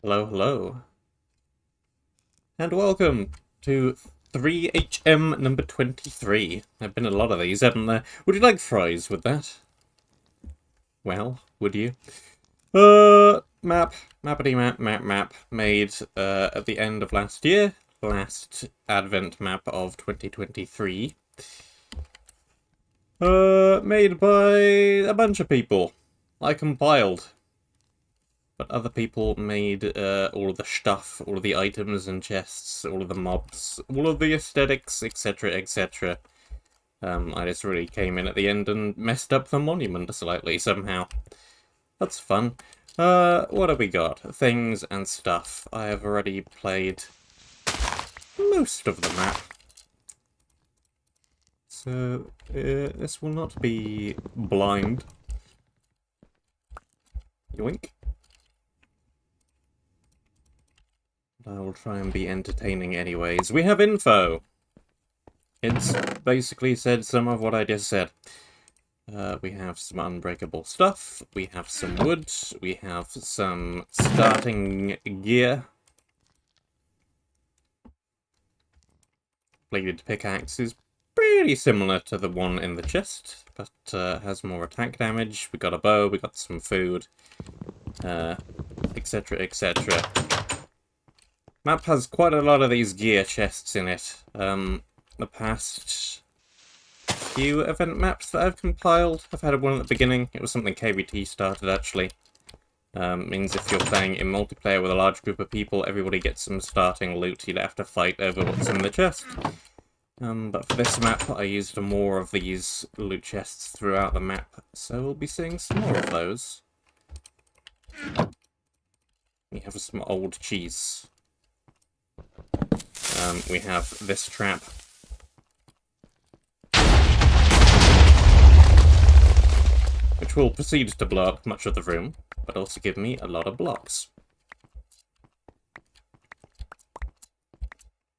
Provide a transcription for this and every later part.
Hello, hello, and welcome to 3HM number 23. There've been a lot of these, haven't there? Would you like fries with that? Well, would you? Map, made at the end of last year. Last advent map of 2023. Made by a bunch of people. I compiled. But other people made all of the stuff, all of the items and chests, all of the mobs, all of the aesthetics, etc., etc. I just really came in at the end and messed up the monument slightly somehow. That's fun. What have we got? Things and stuff. I have already played most of the map. So, this will not be blind. Yoink. I will try and be entertaining anyways. We have info! It's basically said some of what I just said. We have some unbreakable stuff, we have some wood, we have some starting gear. Bladed pickaxe is pretty similar to the one in the chest, but has more attack damage. We got a bow, we got some food, etc, etc. Map has quite a lot of these gear chests in it. The past few event maps that I've compiled, I've had one at the beginning. It was something KVT started, actually. Means if you're playing in multiplayer with a large group of people, everybody gets some starting loot. You don't have to fight over what's in the chest. But for this map, I used more of these loot chests throughout the map, so we'll be seeing some more of those. We have some old cheese. We have this trap. Which will proceed to blow up much of the room, but also give me a lot of blocks.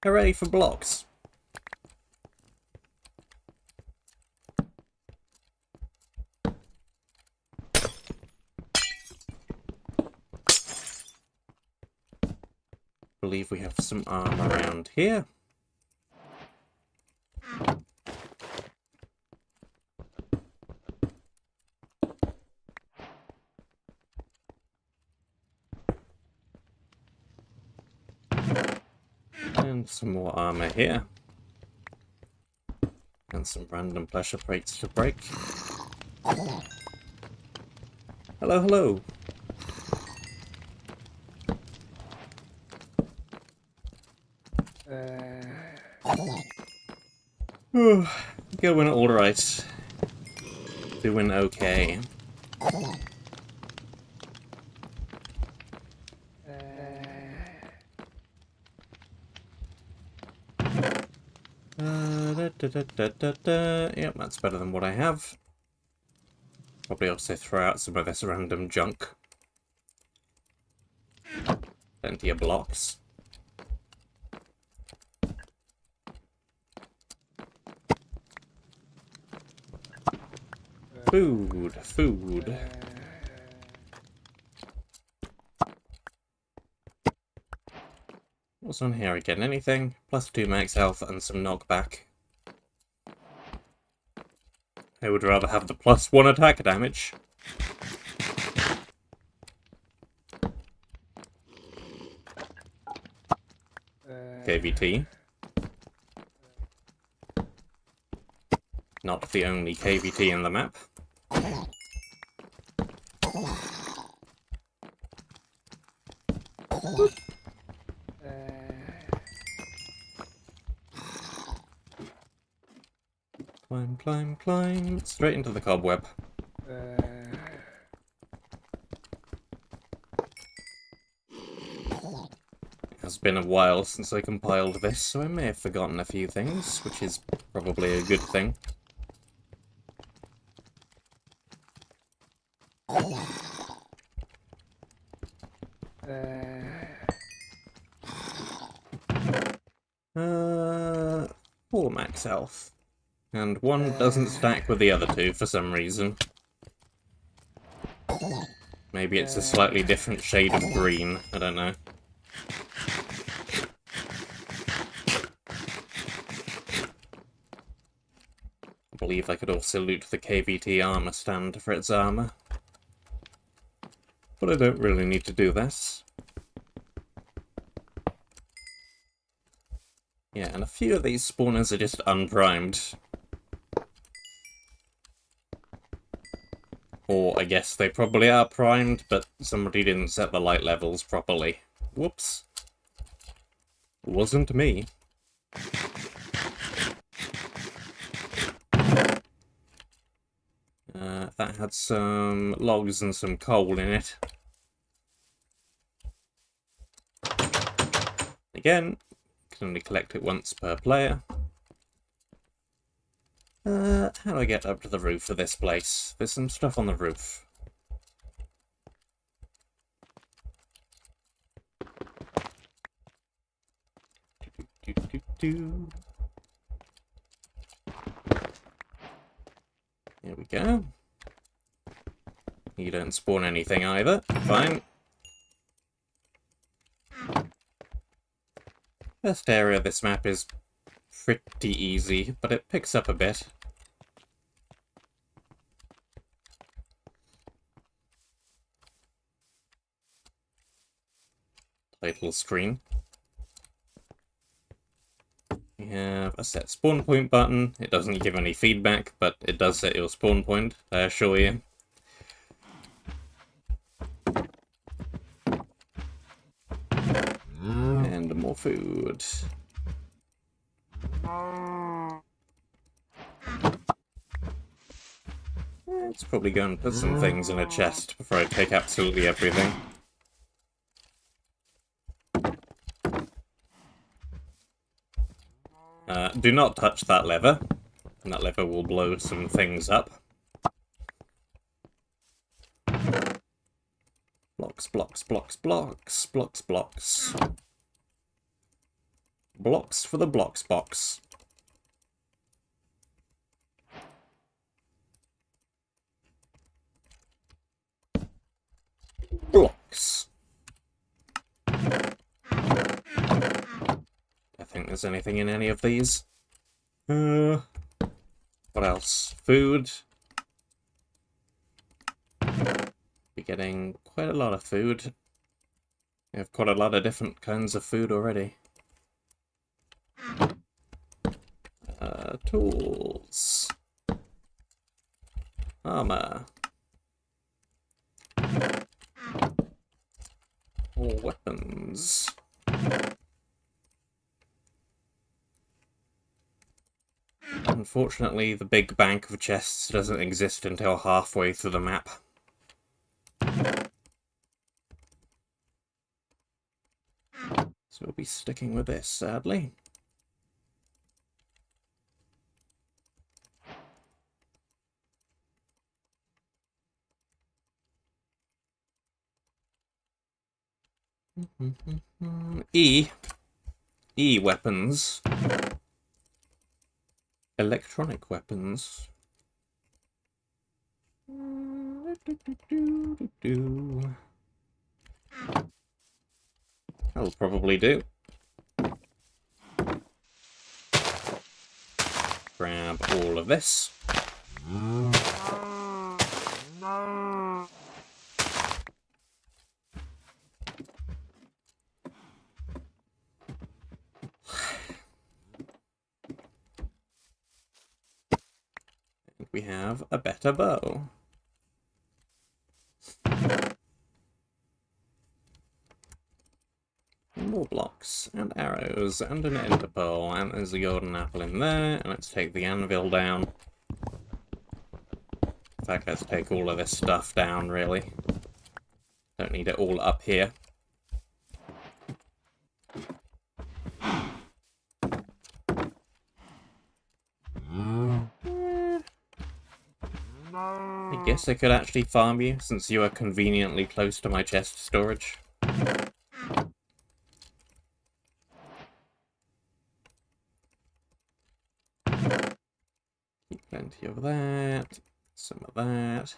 Hooray for blocks! I believe we have some arm around here. And some more armor here. And some random pressure plates to break. Hello, hello! Going alright. Doing okay. Yep, that's better than what I have. Probably also throw out some of this random junk. Plenty of blocks. Food, food. What's on here again? Anything? Plus 2 max health and some knockback. I would rather have the plus 1 attack damage. KVT. Not the only KVT in the map. Climb, climb, climb. Straight into the cobweb. It has been a while since I compiled this, so I may have forgotten a few things, which is probably a good thing. Full max health. And one doesn't stack with the other two for some reason. Maybe it's a slightly different shade of green. I don't know. I believe I could also loot the KVT armor stand for its armor. But I don't really need to do this. Yeah, and a few of these spawners are just unprimed. Or I guess they probably are primed, but somebody didn't set the light levels properly. Whoops. Wasn't me. That had some logs and some coal in it. Again, can only collect it once per player. How do I get up to the roof of this place? There's some stuff on the roof. Here we go. You don't spawn anything either. Fine. First area of this map is pretty easy, but it picks up a bit. Title screen. We have a set spawn point button. It doesn't give any feedback, but it does set your spawn point, I assure you. And more food. Let's probably go and put some things in a chest before I take absolutely everything. Do not touch that lever, and that lever will blow some things up. Blocks, blocks, blocks, blocks, blocks, blocks. Blocks for the blocks box. Blocks. I think there's anything in any of these. What else? Food. We're getting quite a lot of food. We have quite a lot of different kinds of food already. Tools. Armor. More weapons. Unfortunately, the big bank of chests doesn't exist until halfway through the map. So we'll be sticking with this, sadly. E weapons. Electronic weapons. That'll probably do. Grab all of this. We have a better bow. More blocks, and arrows, and an ender pearl, and there's a golden apple in there, and let's take the anvil down. In fact, let's take all of this stuff down, really. Don't need it all up here. I guess I could actually farm you, since you are conveniently close to my chest storage. Plenty of that, some of that.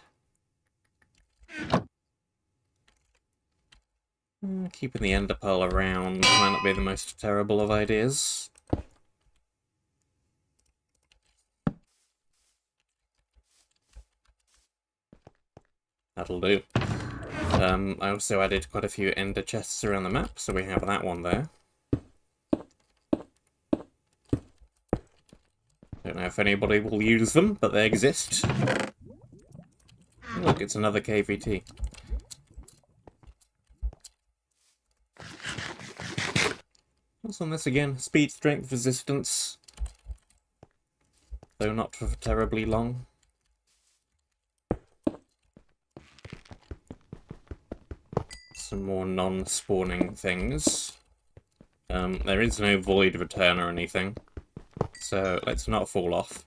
Keeping the ender pearl around might not be the most terrible of ideas. That'll do. I also added quite a few ender chests around the map, so we have that one there. Don't know if anybody will use them, but they exist. Look, it's another KVT. What's on this again? Speed, strength, resistance. Though not for terribly long. Some more non-spawning things. There is no void return or anything, so let's not fall off.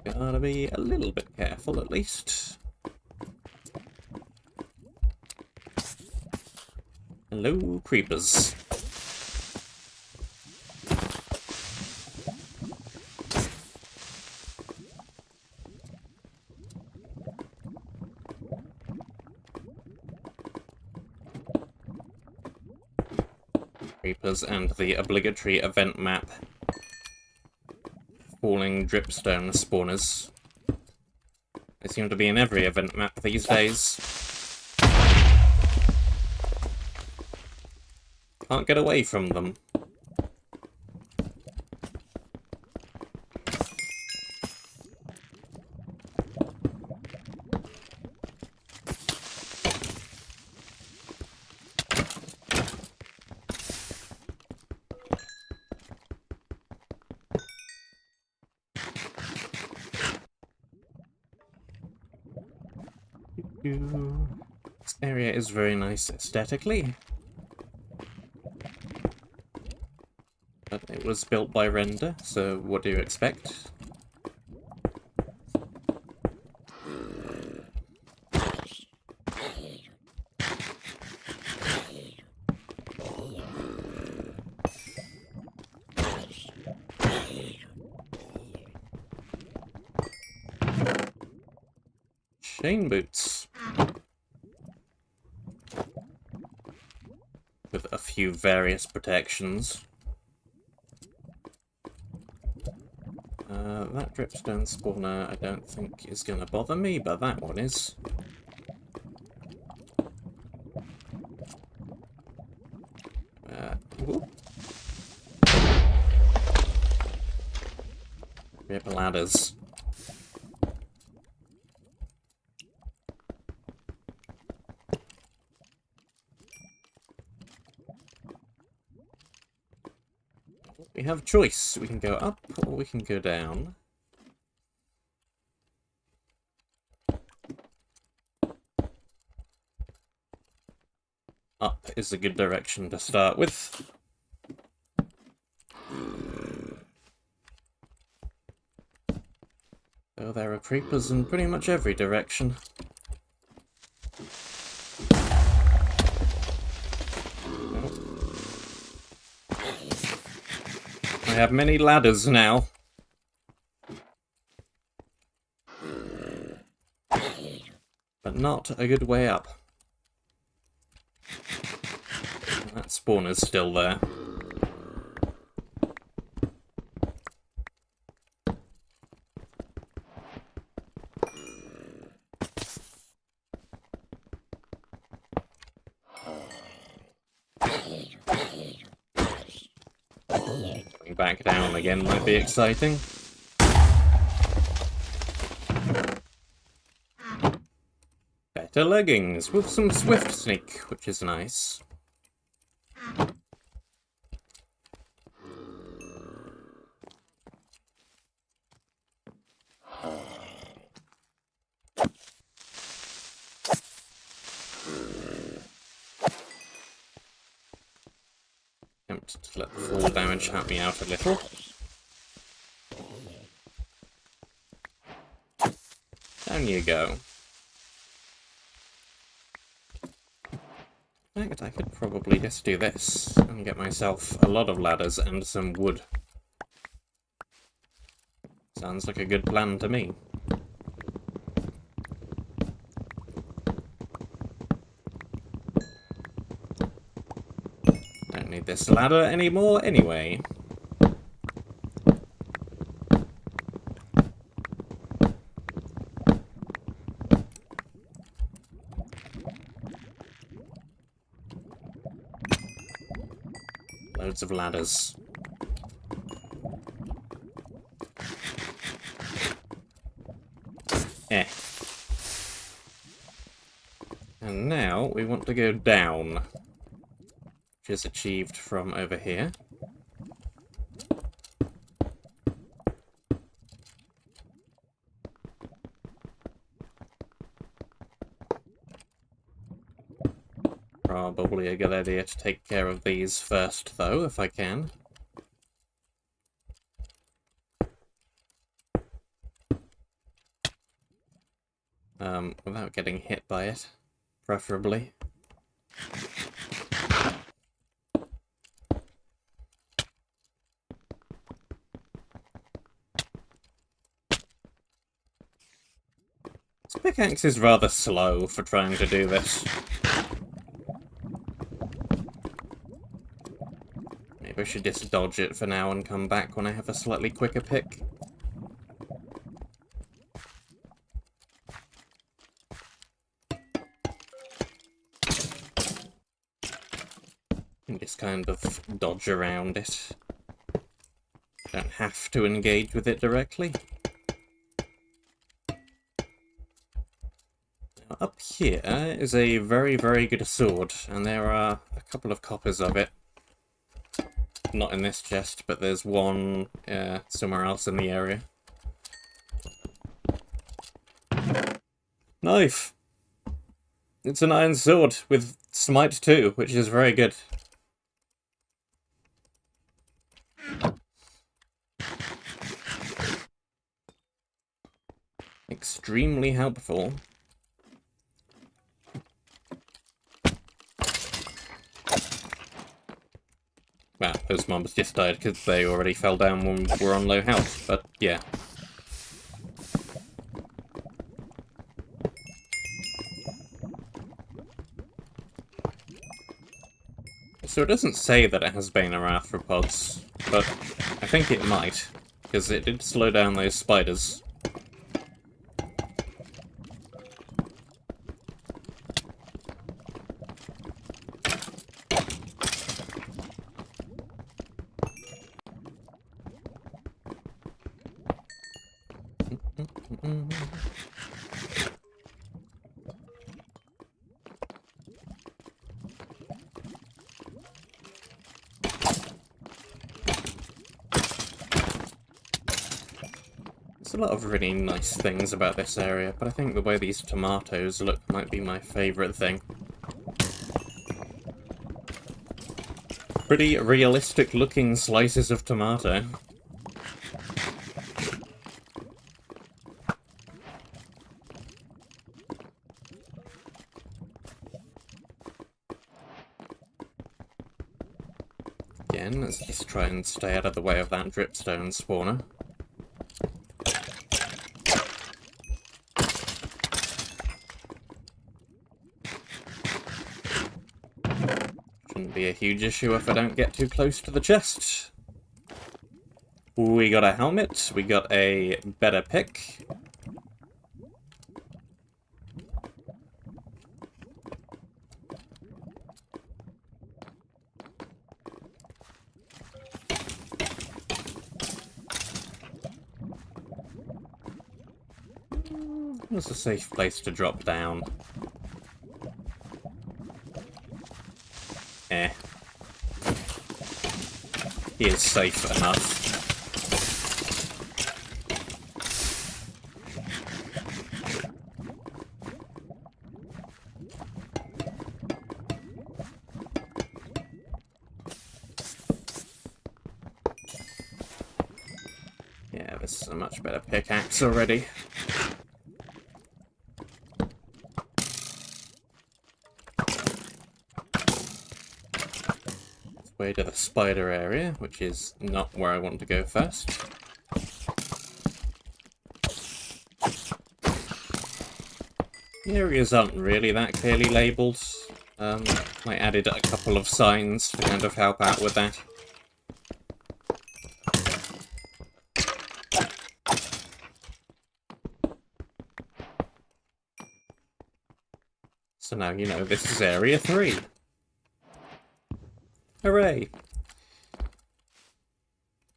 Gotta be a little bit careful at least. Hello, creepers. Creepers and the obligatory event map. Falling dripstone spawners. They seem to be in every event map these days. Can't get away from them. This area is very nice aesthetically. But it was built by Render, so what do you expect? Chain boots. With a few various protections. That dripstone spawner I don't think is going to bother me, but that one is. Rip ladders. We have choice. We can go up or we can go down. Up is a good direction to start with. So there are creepers in pretty much every direction. I have many ladders now. But not a good way up. That spawner's still there. Going back down again might be exciting. Better leggings with some swift sneak, which is nice. Tempted to let the fall damage help me out a little. Down you go. fact, I could probably just do this and get myself a lot of ladders and some wood. Sounds like a good plan to me. Don't need this ladder anymore anyway. Loads of ladders. Eh. And now we want to go down, which is achieved from over here. Probably a good idea to take care of these first, though, if I can. Without getting hit by it, preferably. This pickaxe is rather slow for trying to do this. Maybe I should just dodge it for now and come back when I have a slightly quicker pick. And just kind of dodge around it. Don't have to engage with it directly. Now, up here is a very, very good sword, and there are a couple of copies of it. Not in this chest, but there's one somewhere else in the area. Knife! It's an iron sword with smite too, which is very good. Extremely helpful. Well, those mobs just died because they already fell down when we were on low health, but yeah. So it doesn't say that it has Bane arthropods, but I think it might, because it did slow down those spiders. There's a lot of really nice things about this area, but I think the way these tomatoes look might be my favourite thing. Pretty realistic looking slices of tomato. Again, let's just try and stay out of the way of that dripstone spawner. Shouldn't be a huge issue if I don't get too close to the chest. We got a helmet, we got a better pick. It's a safe place to drop down. Eh. He is safe enough. Yeah, this is a much better pickaxe already. way to the spider area, which is not where I want to go first. The areas aren't really that clearly labelled. I added a couple of signs to kind of help out with that. So now you know this is Area 3. Hooray!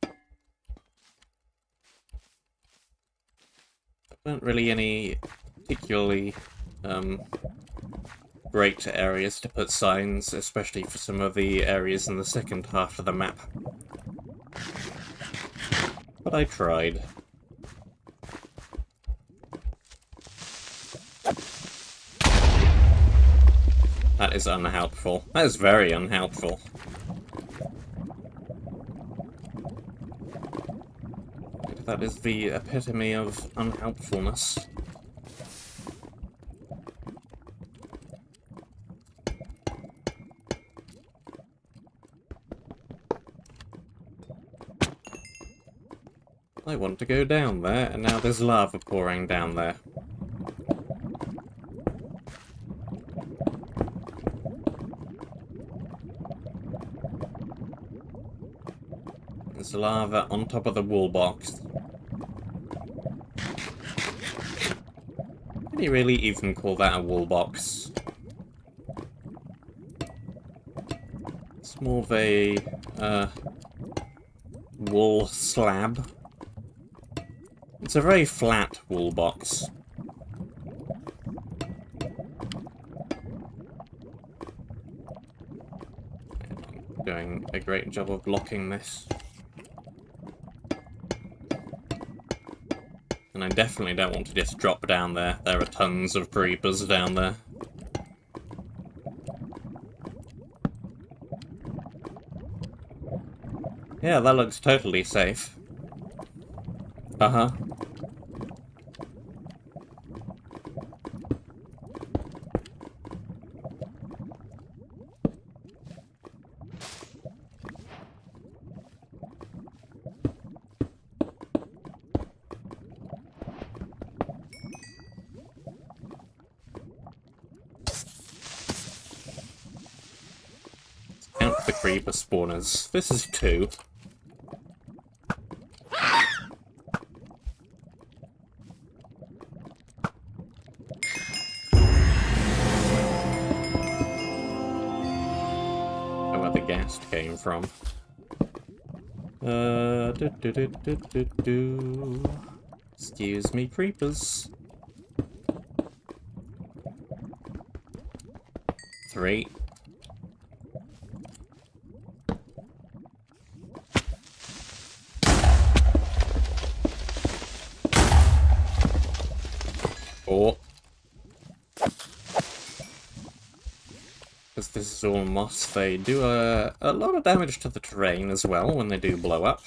There weren't really any particularly great areas to put signs, especially for some of the areas in the second half of the map. But I tried. That is unhelpful. That is very unhelpful. That is the epitome of unhelpfulness. I want to go down there, and now there's lava pouring down there. There's lava on top of the wall box. Can you really even call that a wall box? It's more of a wall slab. It's a very flat wall box. I'm doing a great job of blocking this. And I definitely don't want to just drop down there. There are tons of creepers down there. Yeah, that looks totally safe. Uh-huh. Count the creeper spawners. This is 2. Where the gas came from. Excuse me, creepers. 3. 4. Because this is all moss, they do a lot of damage to the terrain as well when they do blow up.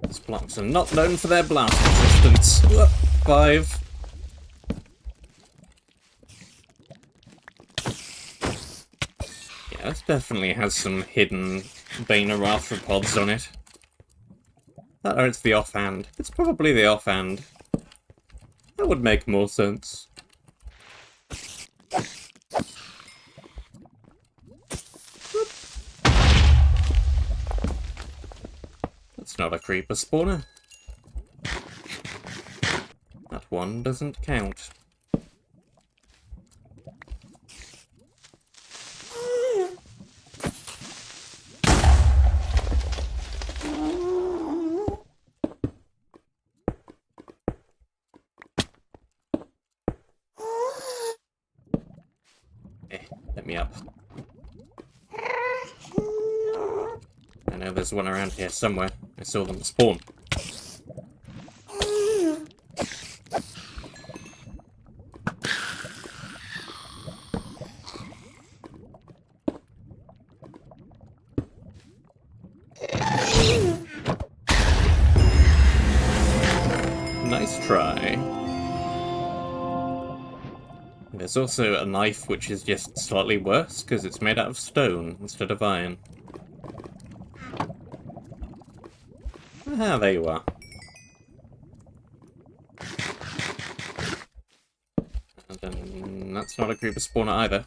These blocks are not known for their blast resistance. 5. Yeah, this definitely has some hidden Bane arthropods on it. Or it's the offhand. It's probably the offhand. That would make more sense. That's not a creeper spawner. That one doesn't count. Let me up. I know there's one around here somewhere. I saw them spawn. Nice try. There's also a knife which is just slightly worse because it's made out of stone instead of iron. Ah, there you are. And then that's not a creeper spawner either.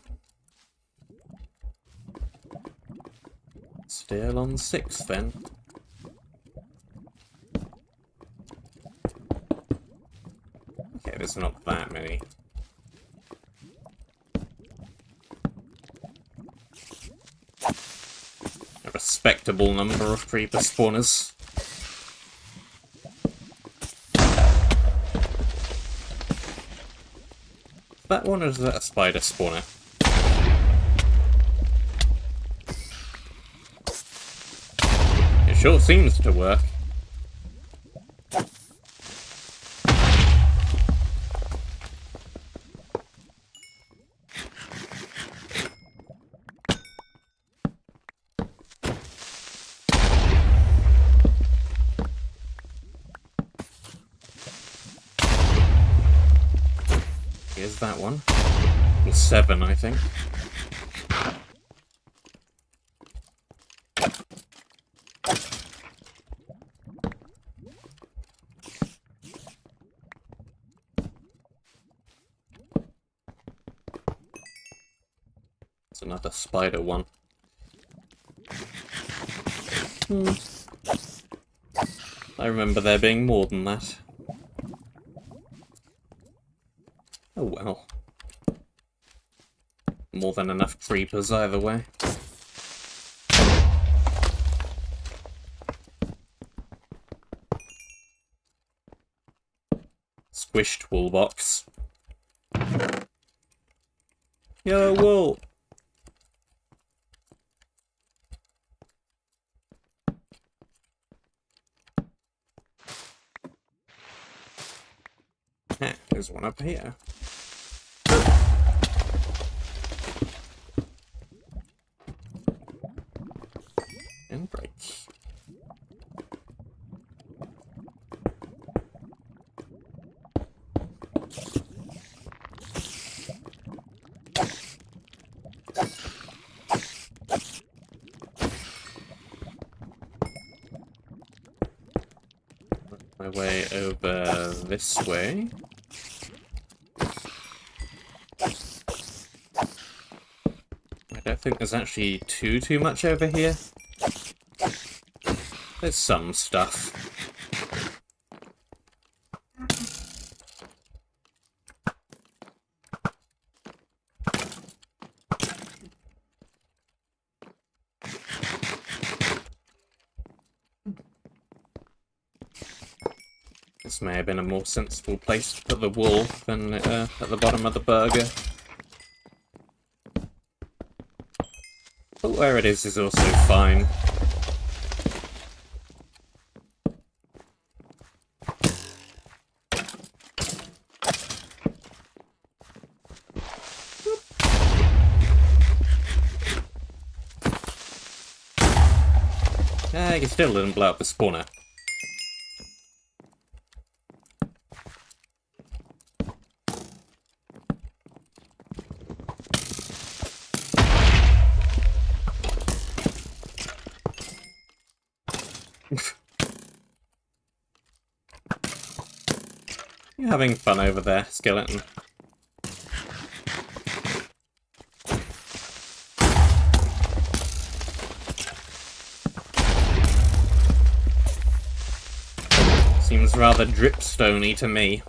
Still on 6 then. Okay, there's not that many. A respectable number of creeper spawners. That one, or is that a spider spawner? It sure seems to work. Here's that one. Well, 7, I think. It's another spider one. I remember there being more than that. Oh well. More than enough creepers either way. Squished wool box. Yo, wool! Heh, there's one up here. And break. My way over this way. I don't think there's actually too much over here. There's some stuff. This may have been a more sensible place to put the wool than at the bottom of the burger. But where it is also fine. You still didn't blow up the spawner. You're having fun over there, skeleton. Seems rather dripstone-y to me.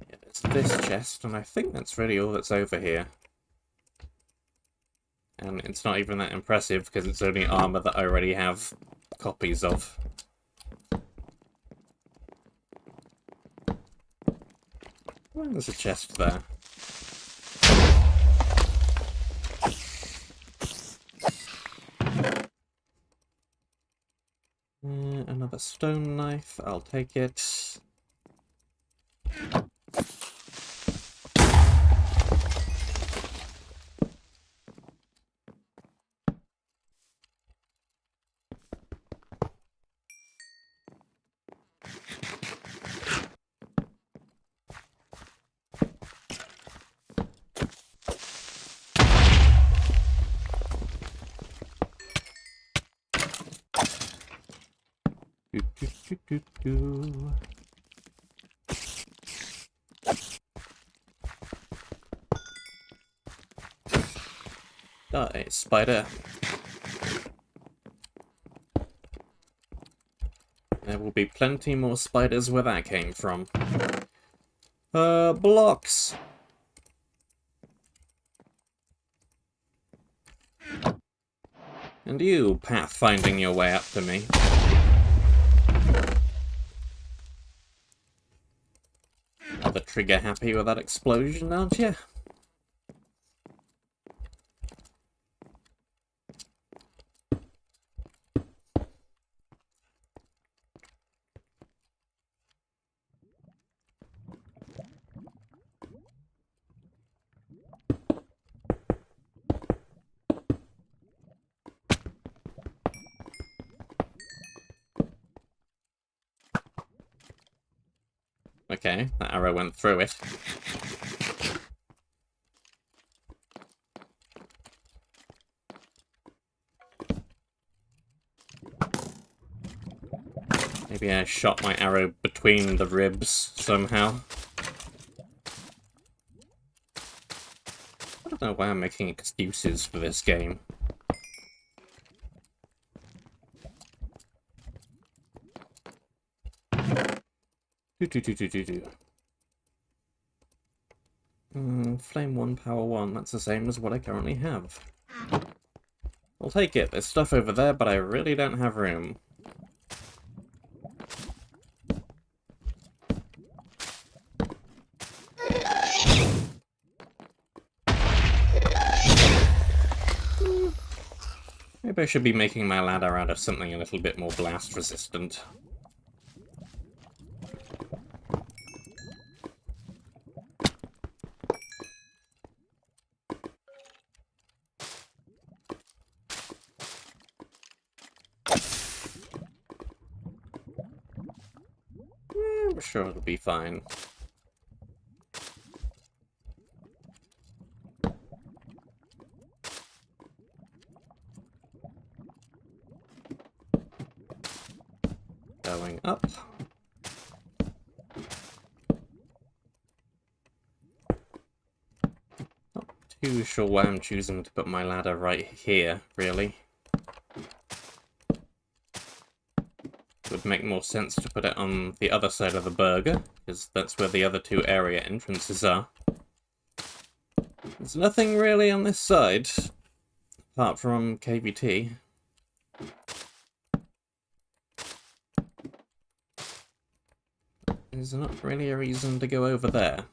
Yeah, there's this chest, and I think that's really all that's over here. And it's not even that impressive because it's only armor that I already have copies of. Well, there's a chest there. Another stone knife, I'll take it. do. Die, spider. There will be plenty more spiders where that came from. Blocks! And you, pathfinding your way up to me. Rather trigger happy with that explosion, aren't you? Okay, that arrow went through it. Maybe I shot my arrow between the ribs somehow. I don't know why I'm making excuses for this game. Flame 1, power 1, that's the same as what I currently have. I'll take it, there's stuff over there, but I really don't have room. Maybe I should be making my ladder out of something a little bit more blast resistant. I'm sure it'll be fine. Going up. Not too sure why I'm choosing to put my ladder right here, really. Would make more sense to put it on the other side of the burger, because that's where the other two area entrances are. There's nothing really on this side, apart from KVT. There's not really a reason to go over there.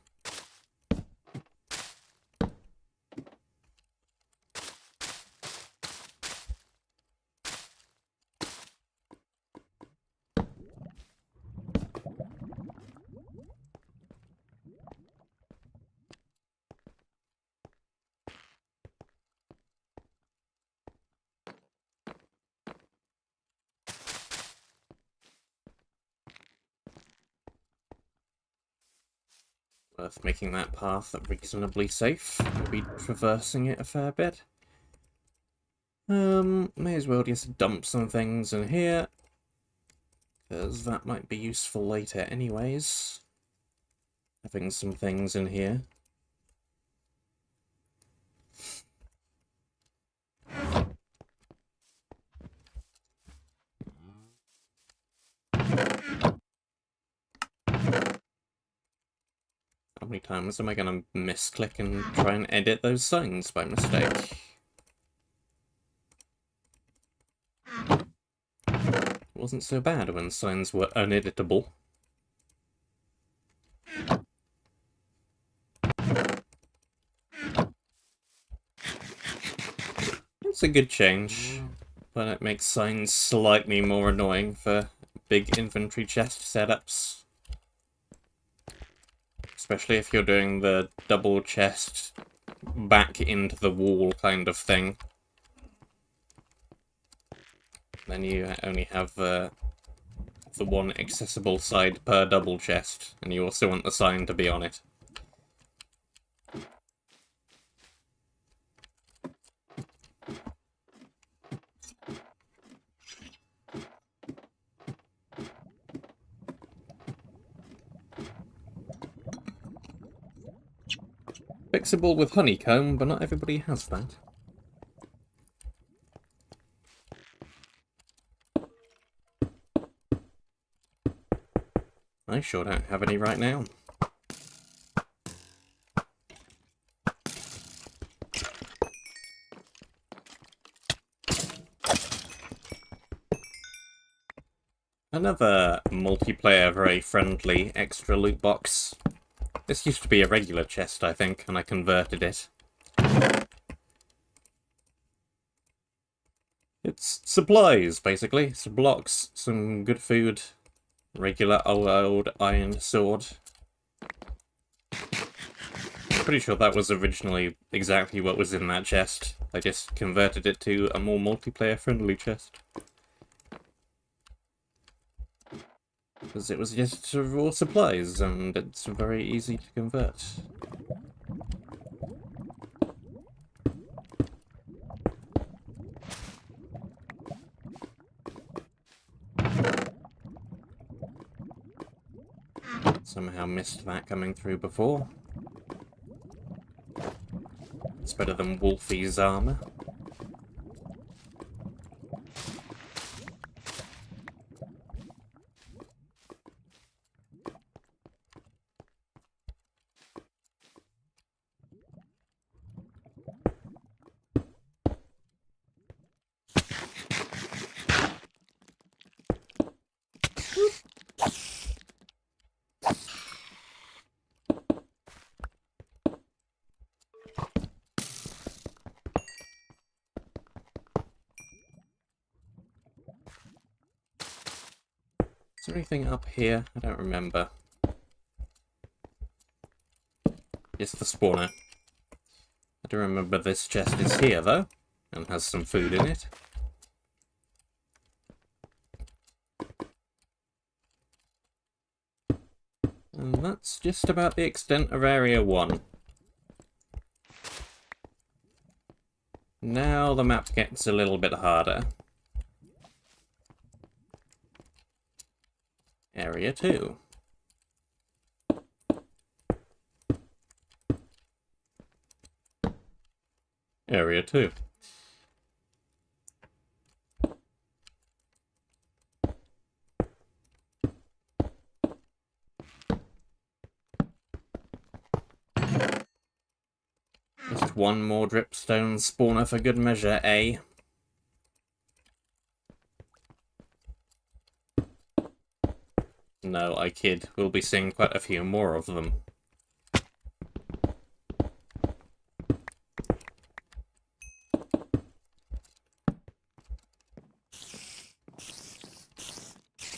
Worth making that path reasonably safe. I'll be traversing it a fair bit. May as well just dump some things in here, because that might be useful later anyways. Having some things in here. How many times am I going to misclick and try and edit those signs by mistake? It wasn't so bad when signs were uneditable. It's a good change, but it makes signs slightly more annoying for big inventory chest setups. Especially if you're doing the double chest back into the wall kind of thing. Then you only have the one accessible side per double chest, and you also want the sign to be on it. Fixable with honeycomb, but not everybody has that. I sure don't have any right now. Another multiplayer, very friendly extra loot box. This used to be a regular chest, I think, and I converted it. It's supplies, basically. Some blocks, some good food, regular old iron sword. I'm pretty sure that was originally exactly what was in that chest. I just converted it to a more multiplayer-friendly chest. Because it was just raw supplies, and it's very easy to convert. Somehow missed that coming through before. It's better than Wolfie's armor. Is there anything up here? I don't remember. Just the spawner. I do remember this chest is here, though, and has some food in it. And that's just about the extent of Area 1. Now the map gets a little bit harder. Area 2. Area 2. Just one more dripstone spawner for good measure, eh? No, I kid. We'll be seeing quite a few more of them.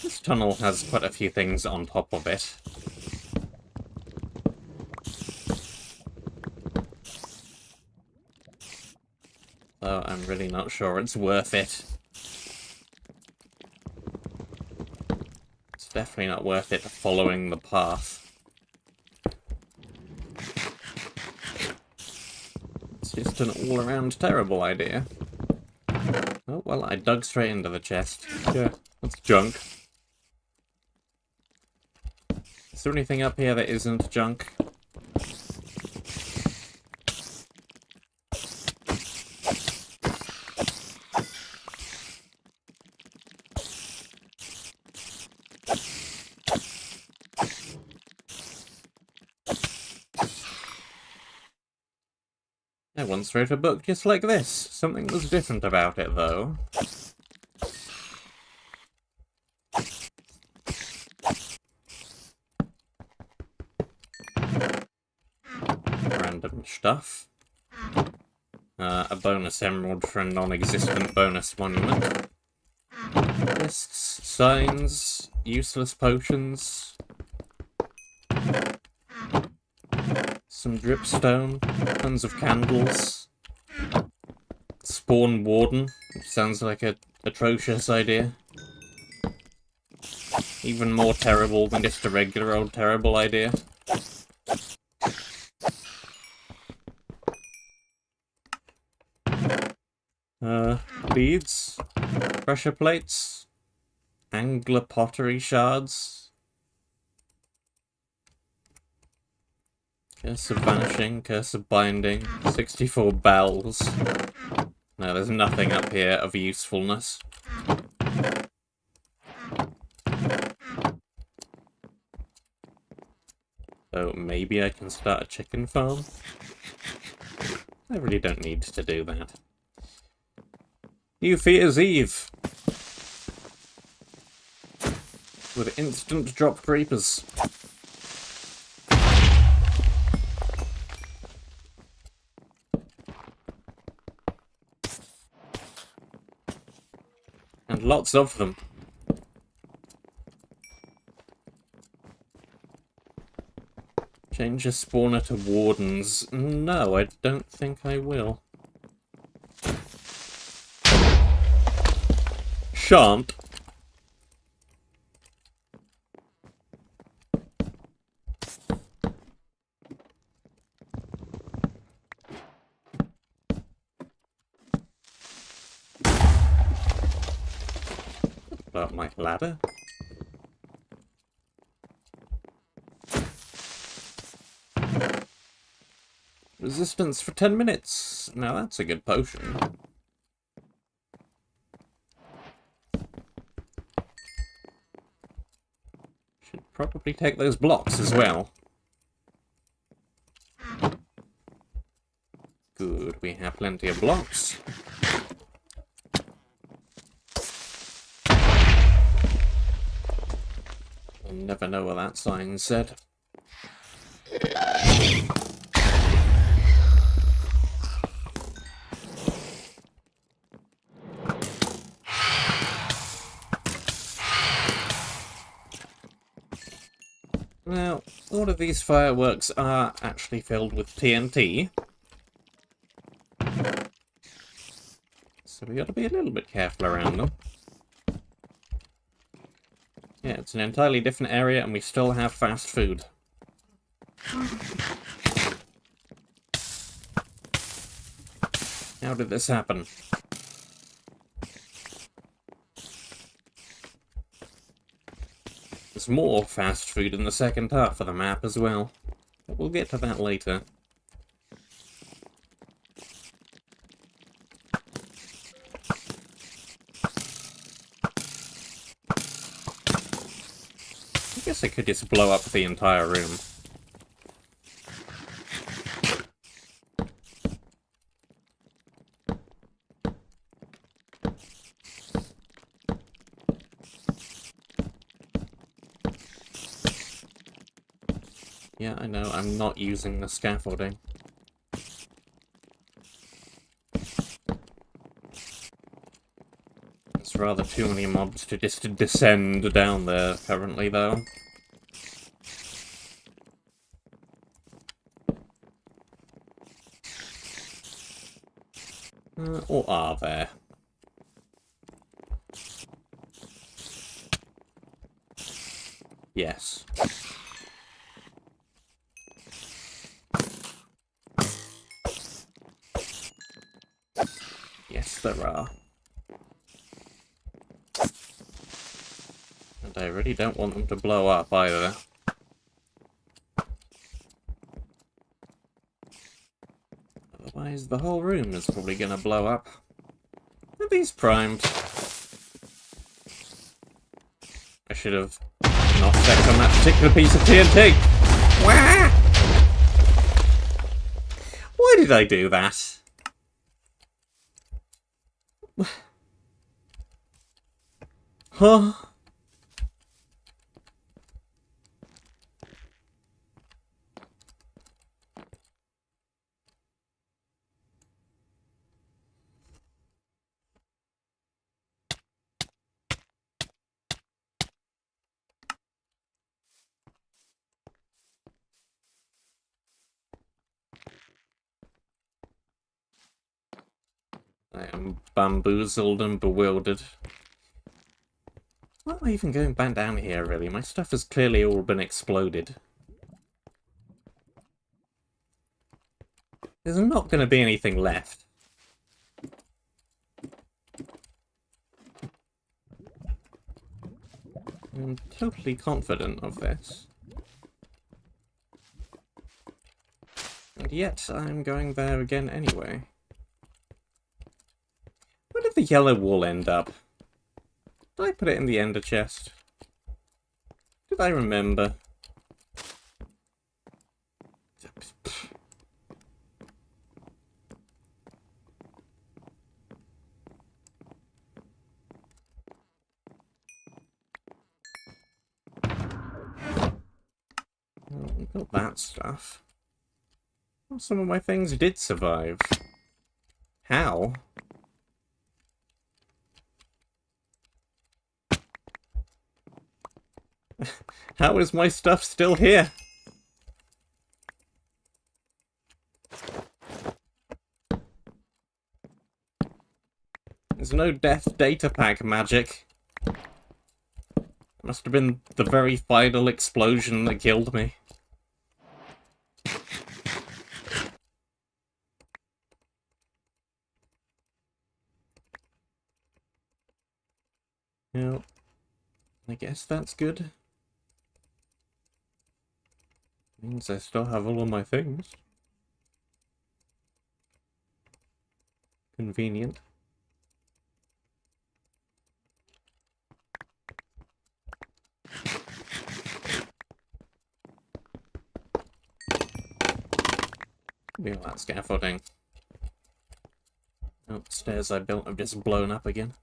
This tunnel has quite a few things on top of it. Though I'm really not sure it's worth it. It's definitely not worth it following the path. It's just an all-around terrible idea. Oh, well, I dug straight into the chest. Yeah, that's junk. Is there anything up here that isn't junk? I once wrote a book just like this. Something was different about it, though. Random stuff. A bonus emerald for a non-existent bonus monument. Lists, signs, useless potions. Some dripstone, tons of candles. Spawn warden, which sounds like an atrocious idea. Even more terrible than just a regular old terrible idea. Beads, pressure plates, angler pottery shards. Curse of vanishing, curse of binding, 64 bells. No, there's nothing up here of usefulness. So maybe I can start a chicken farm? I really don't need to do that. New Fear's Eve! With instant drop creepers. And lots of them. Change your spawner to wardens. No, I don't think I will. Shan't. About my ladder. Resistance for 10 minutes. Now that's a good potion. Should probably take those blocks as well. Good, we have plenty of blocks. I'll never know what that sign said. Now, all of these fireworks are actually filled with TNT. So we got to be a little bit careful around them. Yeah, it's an entirely different area and we still have fast food. How did this happen? There's more fast food in the second half of the map as well. But we'll get to that later. I guess I could just blow up the entire room. Yeah, I know, I'm not using the scaffolding. It's rather too many mobs to just descend down there currently, though. Or are there? Yes. Yes, there are. And I really don't want them to blow up either. Otherwise, the whole room is probably going to blow up. Are these primed? I should have not checked on that particular piece of TNT. Wah! Why did I do that? Huh? I am bamboozled and bewildered. Why am I even going back down here, really? My stuff has clearly all been exploded. There's not going to be anything left. I'm totally confident of this. And yet, I'm going there again anyway. Where did the yellow wool end up? Did I put it in the ender chest? Did I remember? Well, we got that stuff. Well, some of my things did survive. How? How is my stuff still here? There's no death data pack magic. It must have been the very final explosion that killed me. Well, I guess that's good. Means I still have all of my things. Convenient. Be all that scaffolding. Upstairs I built have just blown up again.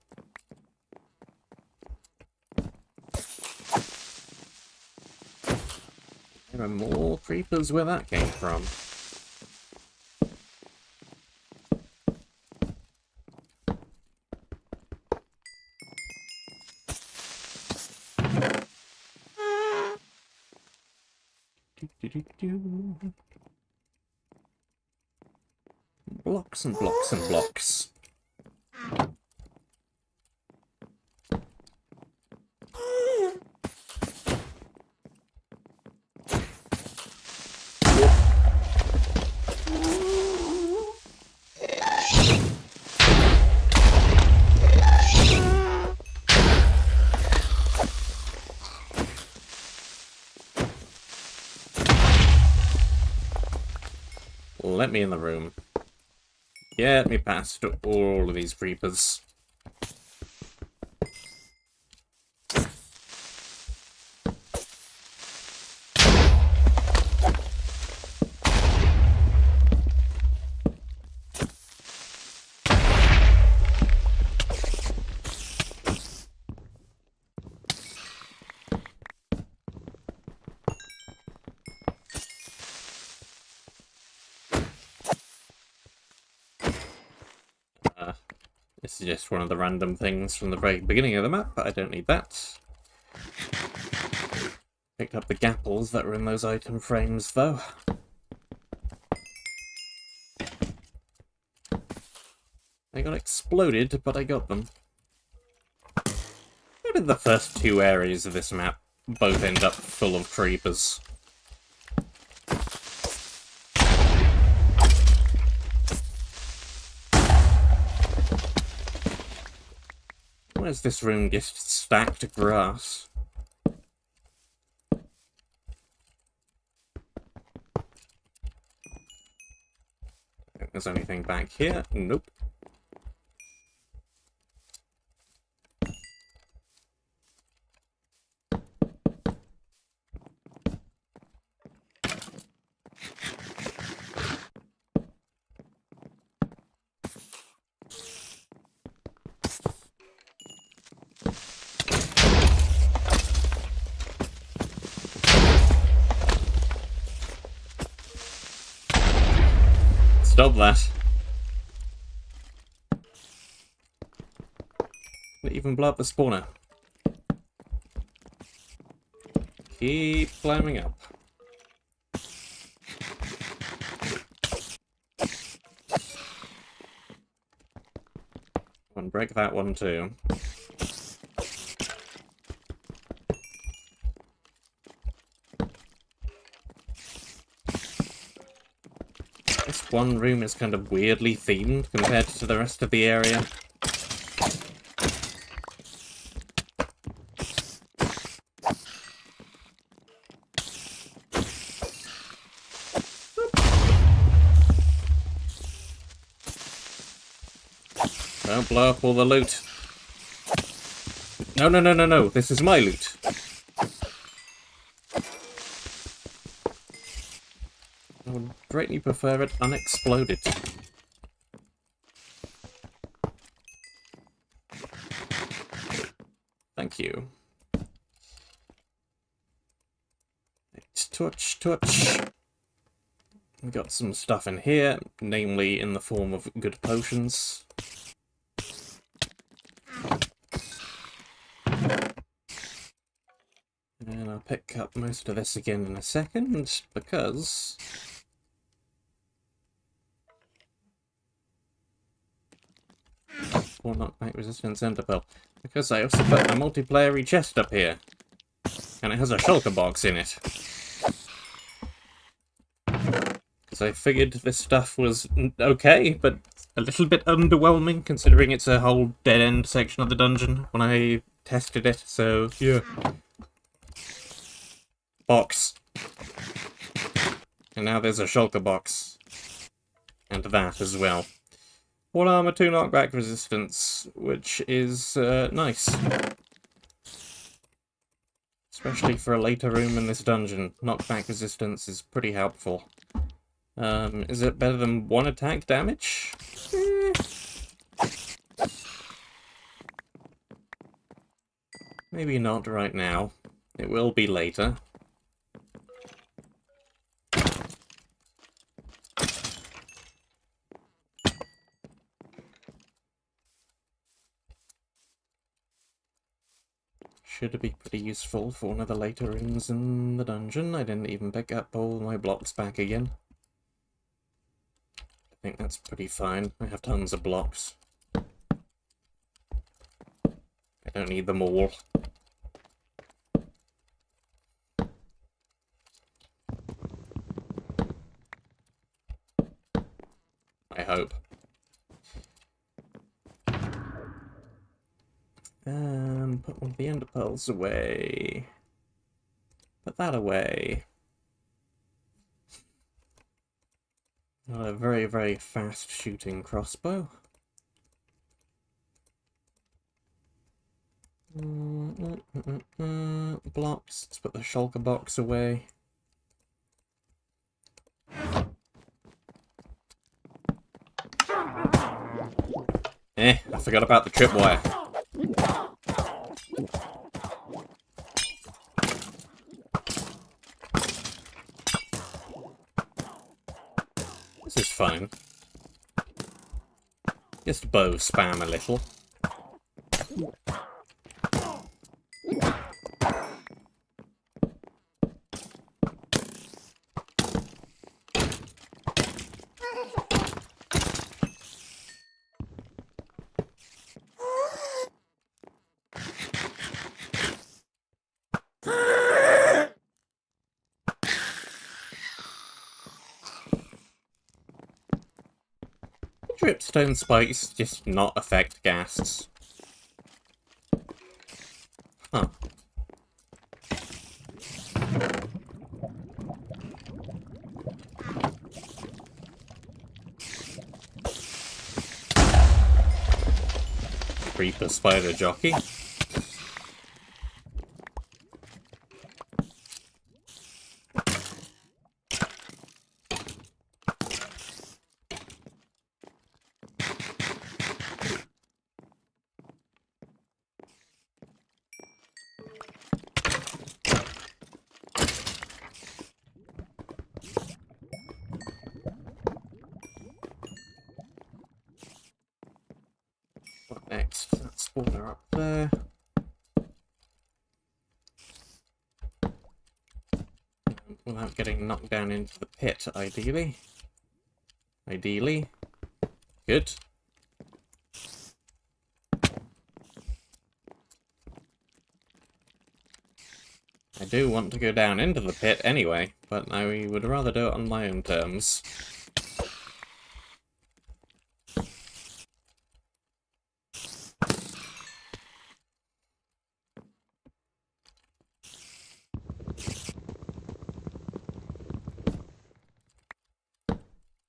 There are more creepers where that came from. Blocks and blocks and blocks. Let me in the room. Get me past all of these creepers. This is just one of the random things from the very beginning of the map, but I don't need that. Picked up the gapples that were in those item frames, though. They got exploded, but I got them. How did the first two areas of this map both end up full of creepers? Where's this room just stacked grass? Think there's anything back here? Nope. Stop that. Didn't even blow up the spawner. Keep climbing up. And break that one too. This one room is kind of weirdly themed compared to the rest of the area. Don't blow up all the loot. No, no, no, no, no. This is my loot. I would greatly prefer it unexploded. Thank you. Touch, touch. We got some stuff in here, namely in the form of good potions. And I'll pick up most of this again in a second, because... Or knockback resistance enderpearl. Because I also put a multiplayer chest up here. And it has a shulker box in it. Because I figured this stuff was okay, but a little bit underwhelming, considering it's a whole dead-end section of the dungeon when I tested it, so yeah. Box. And now there's a shulker box. And that as well. 1 armor, 2 knockback resistance, which is nice. Especially for a later room in this dungeon. Knockback resistance is pretty helpful. Is it better than 1 attack damage? Maybe not right now. It will be later. Should be pretty useful for one of the later rooms in the dungeon. I didn't even pick up all my blocks back again. I think that's pretty fine. I have tons of blocks. I don't need them all. I hope. Put one of the ender pearls away. Put that away. Got a very, very fast shooting crossbow. Blocks. Let's put the shulker box away. I forgot about the tripwire. This is fine. Just bow spam a little. Dripstone spikes just not affect ghasts. Huh. Creeper spider jockey. What next? That spawner up there. Without getting knocked down into the pit, ideally. Ideally. Good. I do want to go down into the pit anyway, but I would rather do it on my own terms.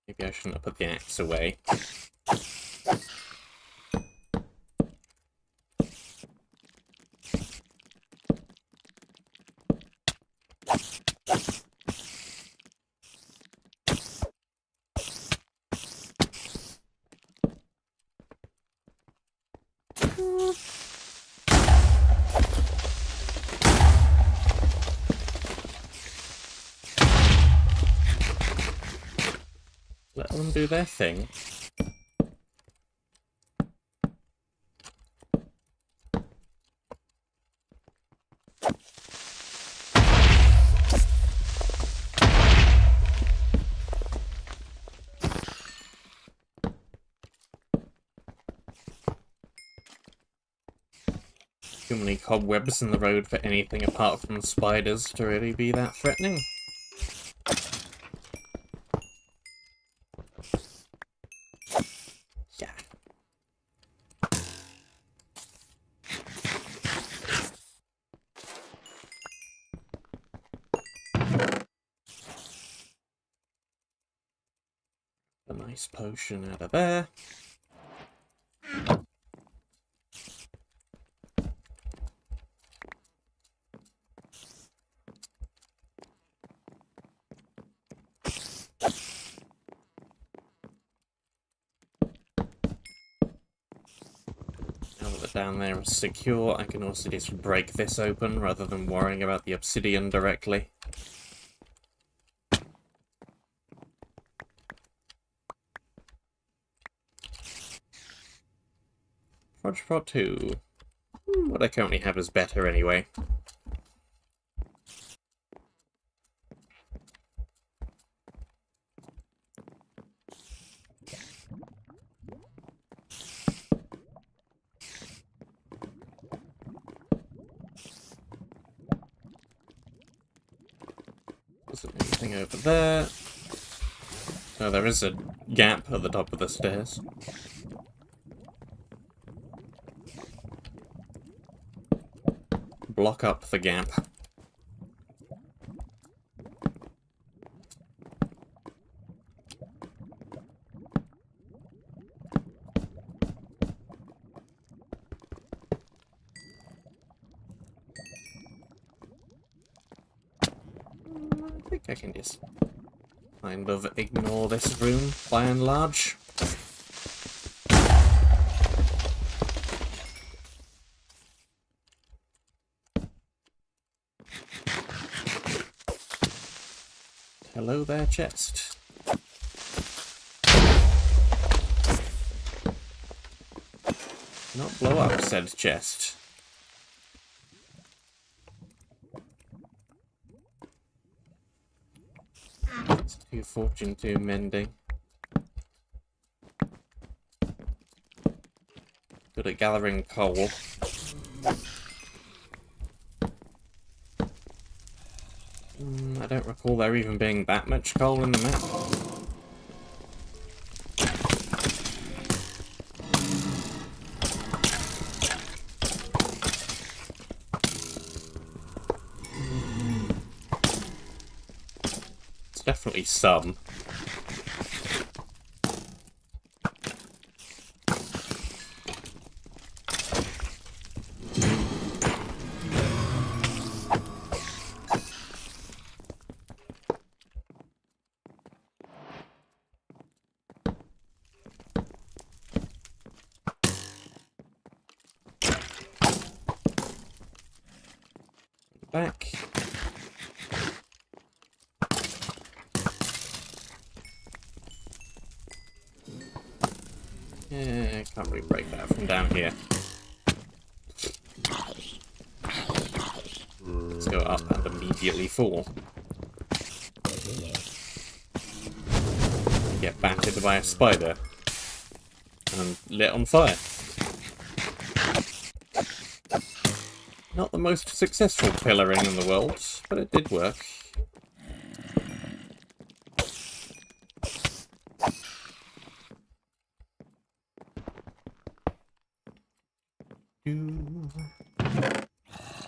Maybe I shouldn't have put the axe away. Let them do their thing. Too many cobwebs in the road for anything apart from spiders to really be that threatening. Yeah. A nice potion out of there. Now that down there is secure, I can also just break this open rather than worrying about the obsidian directly. Project Part 2. What I currently have is better anyway. Isn't anything over there? Oh, there is a gap at the top of the stairs. Block up the gap. I think I can just kind of ignore this room by and large. Hello there, chest. Not blow up, said chest. It's 2 fortune, 2 mending. Good at gathering coal. I don't recall there even being that much coal in the map. It's definitely some. Back. Yeah, can't really break that from down here. Let's go up and immediately fall. Get battered by a spider and lit on fire. Not the most successful pillaring in the world, but it did work.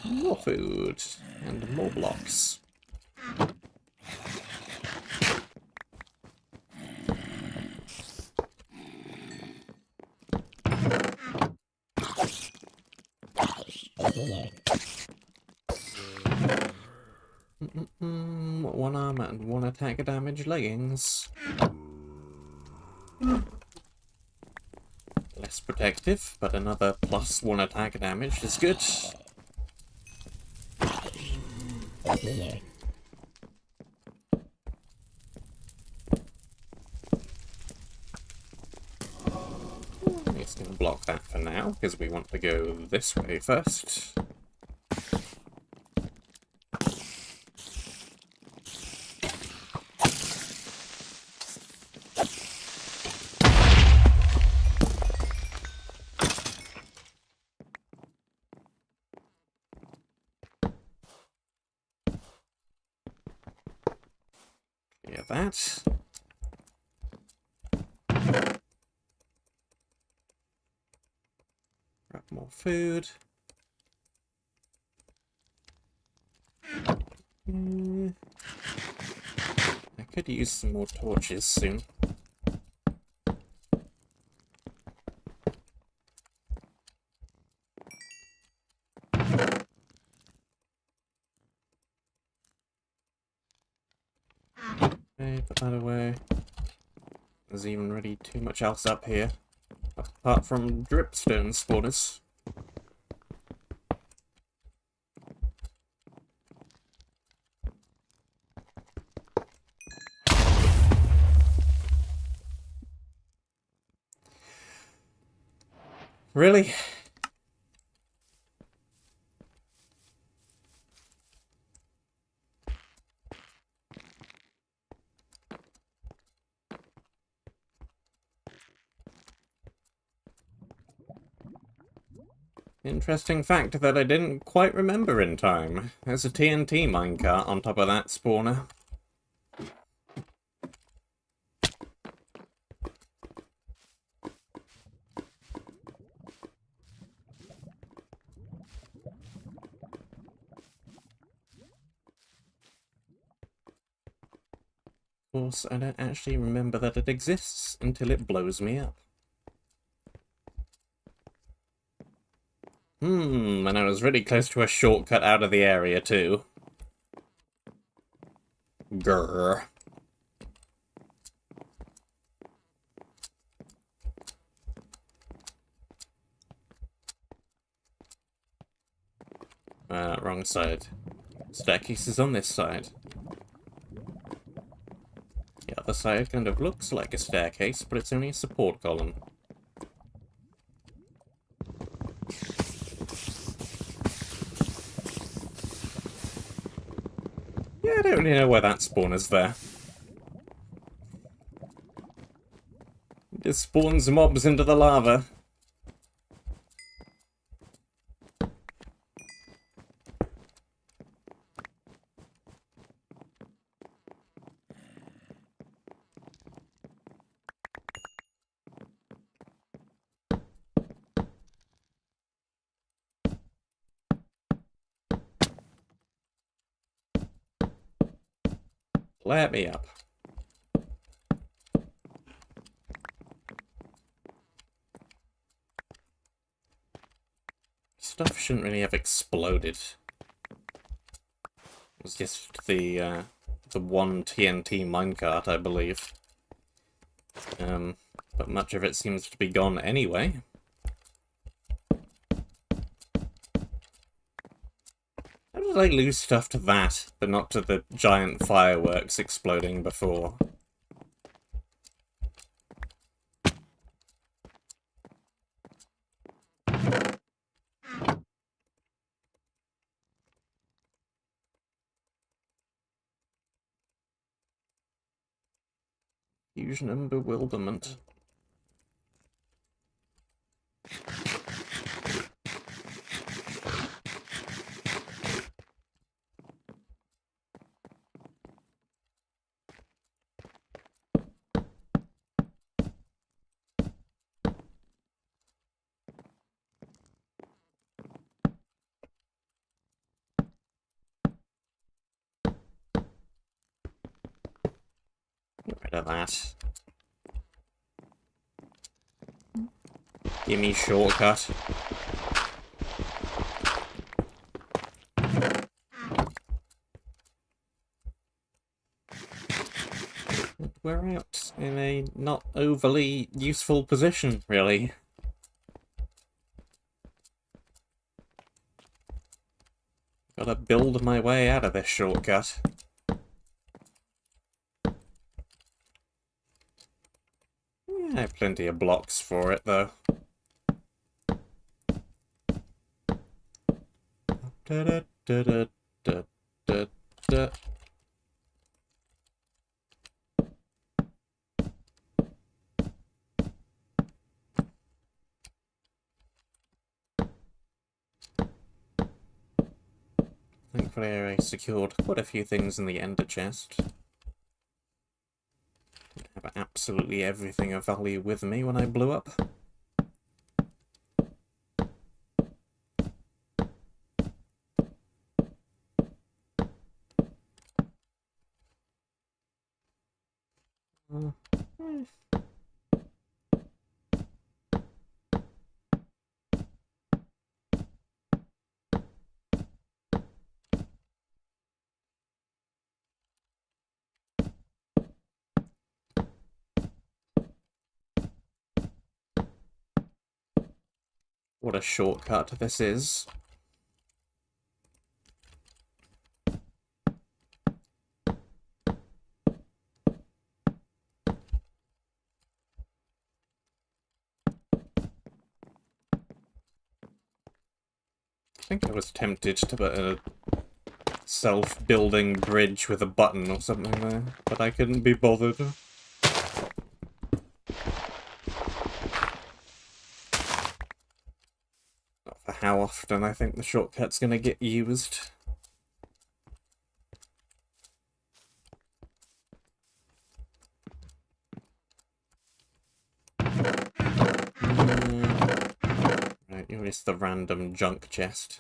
More food and more blocks. One armor and 1 attack damage leggings. Less protective, but another +1 attack damage is good. just going to block that for now, because we want to go this way first. Clear that. Grab more food. I could use some more torches soon. Okay, put that away. There's even really too much else up here, apart from dripstone spawners. Really? Interesting fact that I didn't quite remember in time. There's a TNT minecart on top of that spawner. Of course, I don't actually remember that it exists until it blows me up. And I was really close to a shortcut out of the area too. Grrr. Wrong side. Staircase is on this side. The other side kind of looks like a staircase, but it's only a support column. Yeah, I don't really know why that spawner's there. It just spawns mobs into the lava. Let me up. Stuff shouldn't really have exploded. It was just the one TNT minecart, I believe. But much of it seems to be gone anyway. How did I lose stuff to that, but not to the giant fireworks exploding before? Confusion and bewilderment. Get rid of that. Give me shortcut. We're out in a not overly useful position, really. Gotta build my way out of this shortcut. I have plenty of blocks for it, though. Da da da da da da da. Thankfully, I secured quite a few things in the ender chest. Didn't have absolutely everything of value with me when I blew up. What a shortcut this is. I think I was tempted to put a self-building bridge with a button or something there, but I couldn't be bothered. Not for how often I think the shortcut's gonna get used. Right, you missed the random junk chest.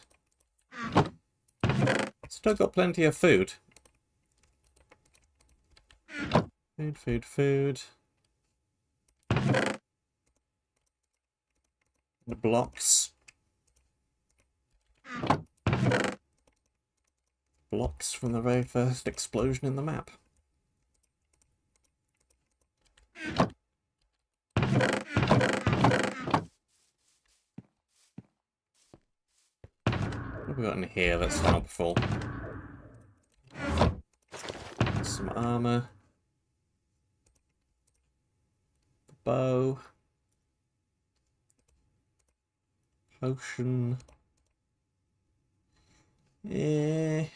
Still got plenty of food. Food, food, food. The blocks. Blocks from the very first explosion in the map. What have we got in here that's helpful? Some armor. Bow. Potion. I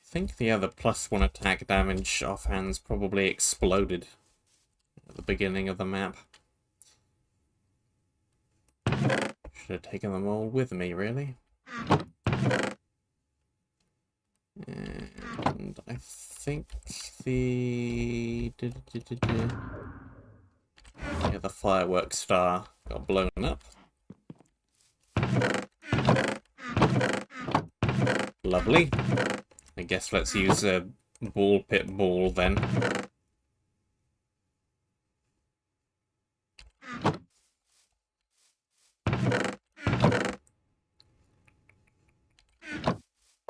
think the other +1 attack damage offhand's probably exploded at the beginning of the map. Should have taken them all with me, really. And I think the... Yeah, the fireworks star got blown up. Lovely. I guess let's use a ball pit ball then.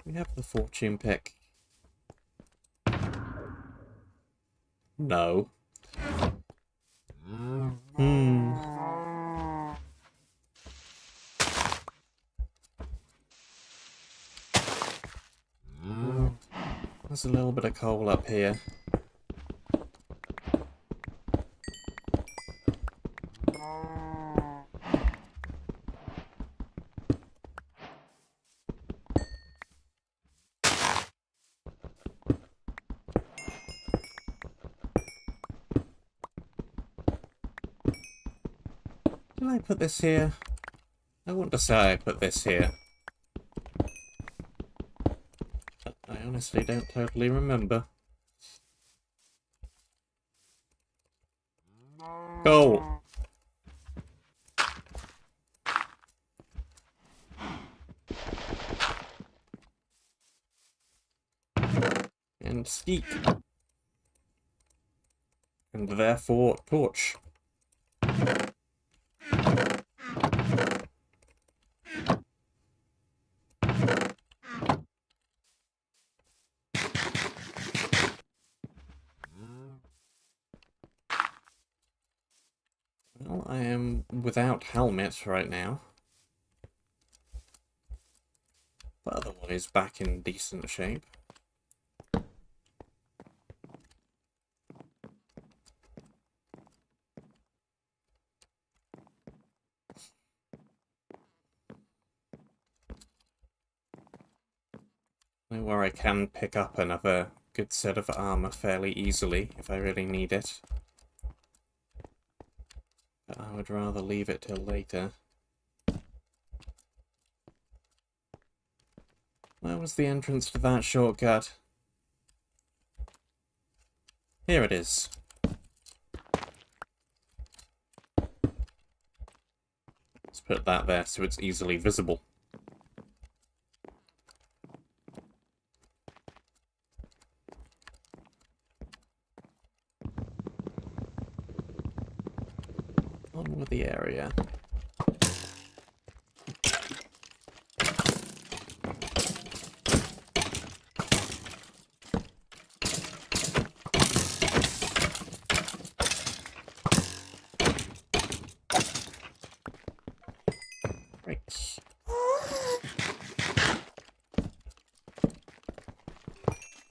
We have the fortune pick. No. There's a little bit of coal up here. Did I put this here? I want to say I put this here. But I honestly don't totally remember. Coal! And steak. And therefore, torch. Well, I am without helmet right now. But otherwise back in decent shape. Where I can pick up another good set of armor fairly easily if I really need it. But I would rather leave it till later. Where was the entrance to that shortcut? Here it is. Let's put that there so it's easily visible. On with the area. Right.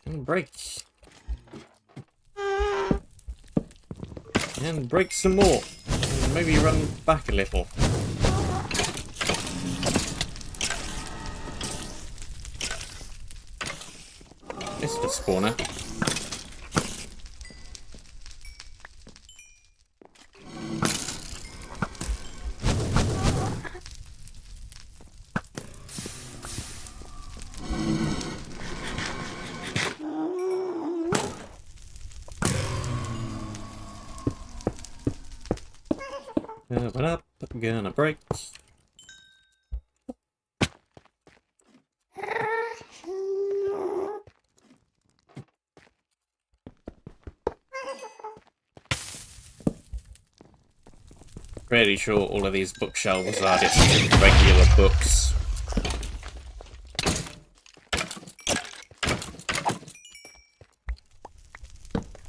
And break. And break some more. And maybe run back a little. Mr. Spawner. Coming up, I'm gonna break. Pretty sure all of these bookshelves are just regular books.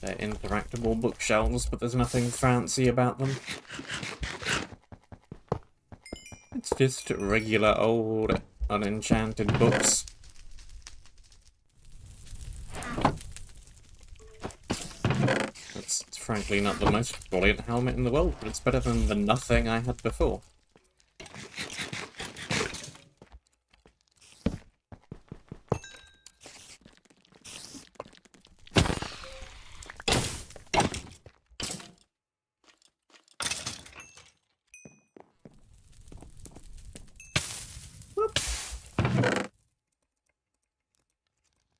They're interactable bookshelves, but there's nothing fancy about them. It's just regular old unenchanted books. It's frankly not the most brilliant helmet in the world, but it's better than the nothing I had before.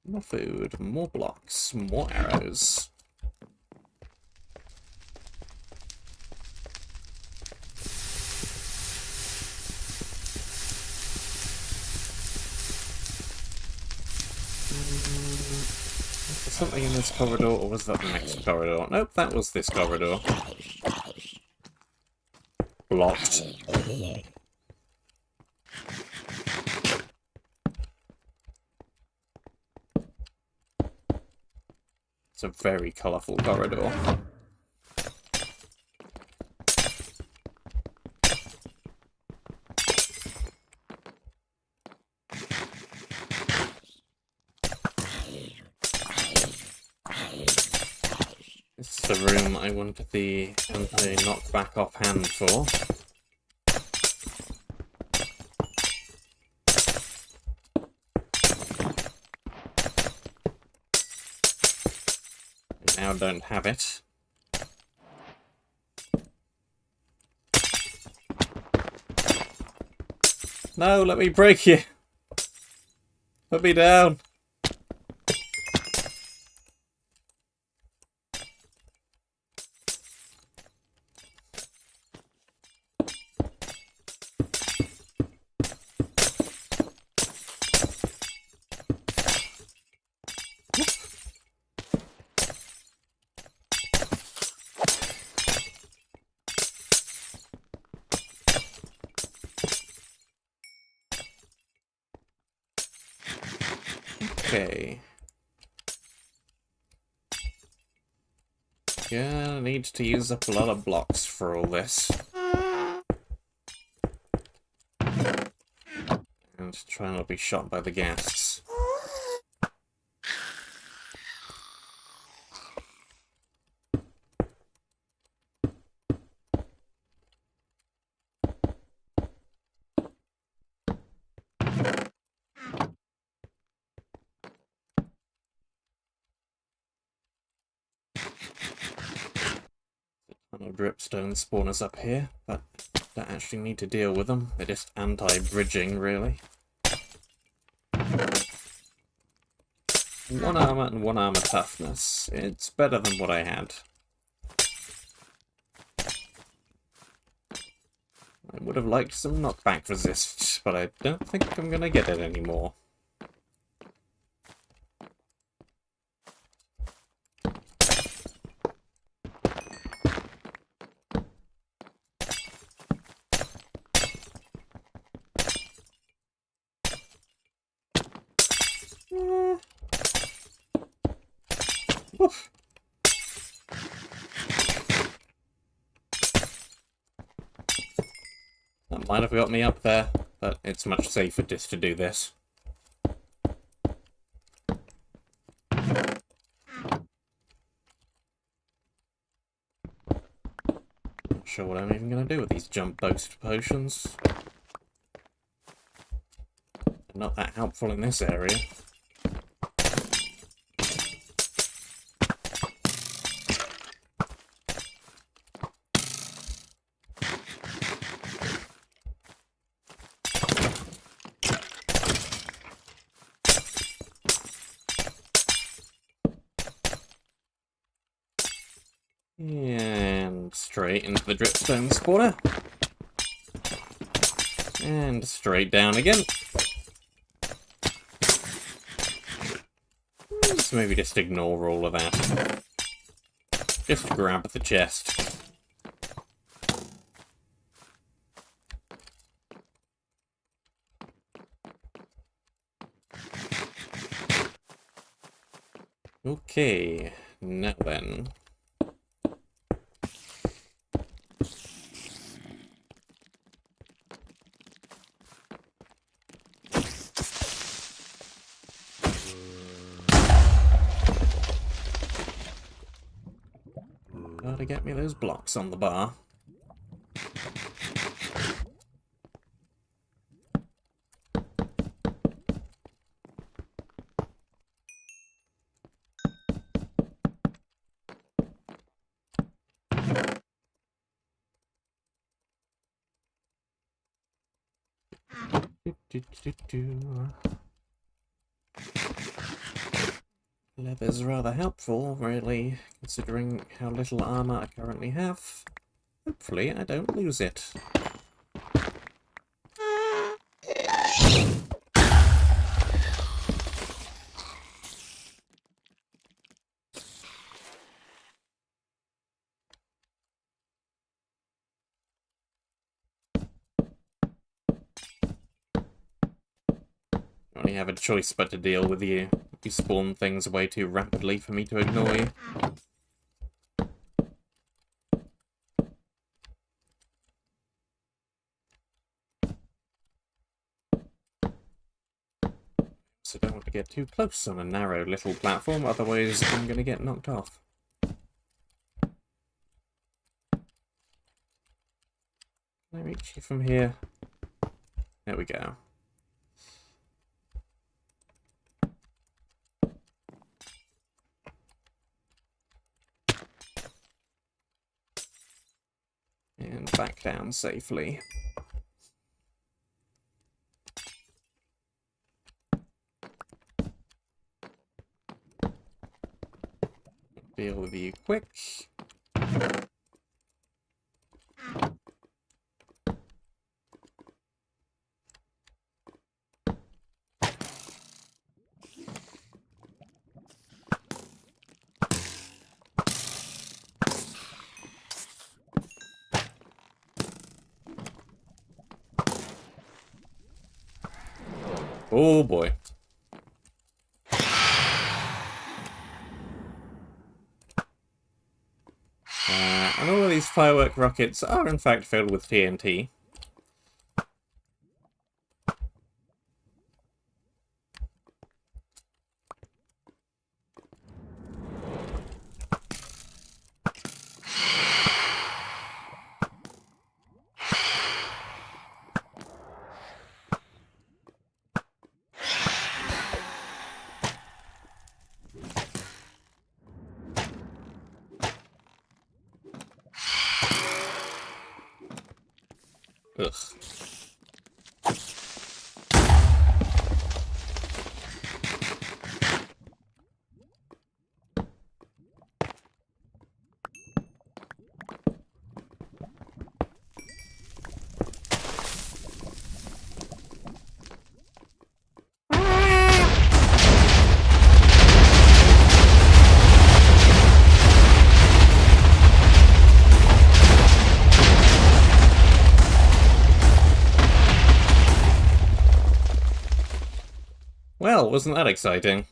More food, more blocks, more arrows. Was there something in this corridor, or was that the next corridor? Nope, that was this corridor. Blocked. It's a very colourful corridor. This is the room I wanted the anti-knockback offhand for. Now don't have it. No, let me break you. Put me down. Okay. Yeah, I need to use up a lot of blocks for all this. And try not to be shot by the ghasts. dripstone spawners up here, but don't actually need to deal with them. They're just anti-bridging, really. 1 armor and 1 armor toughness. It's better than what I had. I would have liked some knockback resist, but I don't think I'm gonna get it anymore. Oof. That might have got me up there, but it's much safer just to do this. Not sure what I'm even going to do with these jump boost potions. They're not that helpful in this area. And straight into the dripstone spawner. And straight down again. Let's maybe just ignore all of that. Just grab the chest. Okay, now then. Gotta get me those blocks on the bar. Leather's rather helpful, really, considering how little armor I currently have. Hopefully I don't lose it. I only have a choice but to deal with you. You spawn things way too rapidly for me to ignore you. So don't want to get too close on a narrow little platform, otherwise I'm going to get knocked off. Can I reach you from here? There we go. And back down safely. Deal with you quick. Oh boy. And all of these firework rockets are in fact filled with TNT. Ugh. Well, wasn't that exciting?